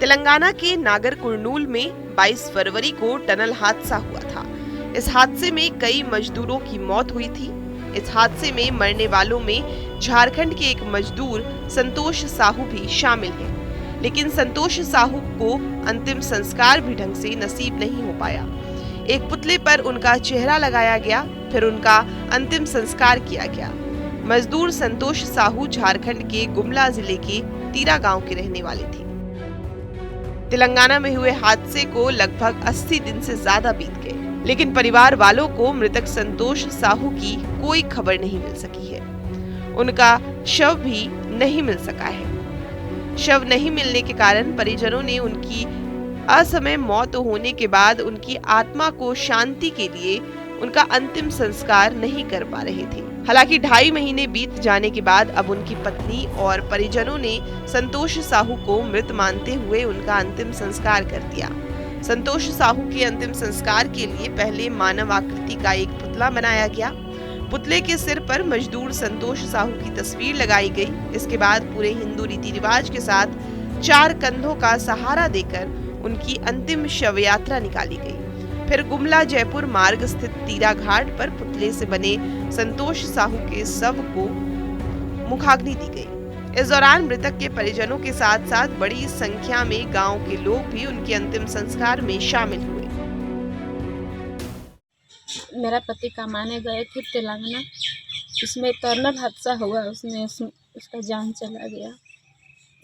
तेलंगाना के नागरकुरनूल में 22 फरवरी को टनल हादसा हुआ था। इस हादसे में कई मजदूरों की मौत हुई थी। इस हादसे में मरने वालों में झारखंड के एक मजदूर संतोष साहू भी शामिल हैं। लेकिन संतोष साहू को अंतिम संस्कार भी ढंग से नसीब नहीं हो पाया। एक पुतले पर उनका चेहरा लगाया गया, फिर उनका अंतिम संस्कार किया गया। मजदूर संतोष साहू झारखंड के गुमला जिले के तीरा गांव के रहने वाले थे। तेलंगाना में हुए हादसे को लगभग 80 दिन से ज्यादा बीत गए, लेकिन परिवार वालों को मृतक संतोष साहू की कोई खबर नहीं मिल सकी है। उनका शव भी नहीं मिल सका है। शव नहीं मिलने के कारण परिजनों ने उनकी असमय मौत होने के बाद उनकी आत्मा को शांति के लिए उनका अंतिम संस्कार नहीं कर पा रहे थे। हालांकि 2.5 महीने बीत जाने के बाद अब उनकी पत्नी और परिजनों ने संतोष साहू को मृत मानते हुए उनका अंतिम संस्कार कर दिया। संतोष साहू के अंतिम संस्कार के लिए पहले मानव आकृति का एक पुतला बनाया गया। पुतले के सिर पर मजदूर संतोष साहू की तस्वीर लगाई गई। इसके बाद पूरे हिंदू रीति रिवाज के साथ 4 कंधों का सहारा देकर उनकी अंतिम शव यात्रा निकाली गई। फिर गुमला जयपुर मार्ग स्थित तीरा घाट पर पुतले से बने संतोष साहू के शव को मुखाग्नि दी गई। इस दौरान मृतक के परिजनों के साथ साथ बड़ी संख्या में गांव के लोग भी उनके अंतिम संस्कार में शामिल हुए। मेरा पति कमाने गए थे तेलंगाना, उसमें टनल हादसा हुआ, उसमें उसका जान चला गया।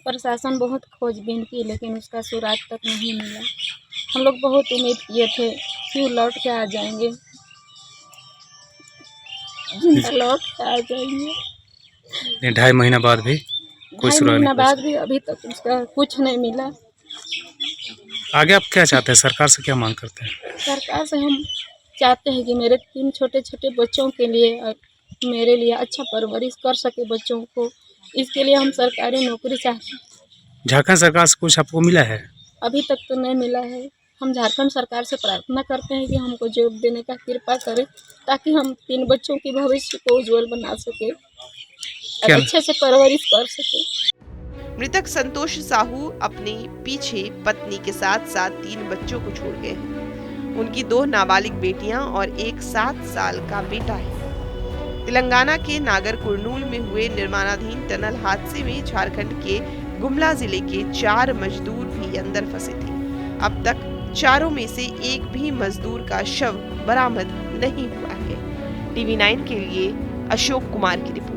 प्रशासन बहुत खोजबीन की, लेकिन उसका सुराग तक नहीं मिला। हम लोग बहुत उम्मीद किए थे कि लौट के आ जाएंगे, जिंदा लौट के आ जाएंगे। 2.5 महीना बाद भी कोई सुराग नहीं, 2.5 महीना बाद भी अभी तक उसका कुछ नहीं मिला। आगे आप क्या चाहते हैं? सरकार से क्या मांग करते हैं? सरकार से हम चाहते हैं कि मेरे 3 छोटे छोटे बच्चों के लिए और मेरे लिए अच्छा परवरिश कर सके बच्चों को। इसके लिए हम सरकारी नौकरी चाहते हैं। झारखंड सरकार से कुछ आपको मिला है? अभी तक तो नहीं मिला है। हम झारखंड सरकार से प्रार्थना करते हैं कि हमको जॉब देने का कृपा करें, ताकि हम 3 बच्चों की भविष्य को उज्जवल बना सके और अच्छे से परवरिश कर सके। मृतक संतोष साहू अपने पीछे पत्नी के साथ साथ 3 बच्चों को छोड़ गए हैं। उनकी 2 नाबालिग बेटियां और एक 7 साल का बेटा है। तेलंगाना के नागरकुरनूल में हुए निर्माणाधीन टनल हादसे में झारखंड के गुमला जिले के 4 मजदूर भी अंदर फंसे थे। अब तक 4 में से एक भी मजदूर का शव बरामद नहीं हुआ है। TV9 के लिए अशोक कुमार की रिपोर्ट।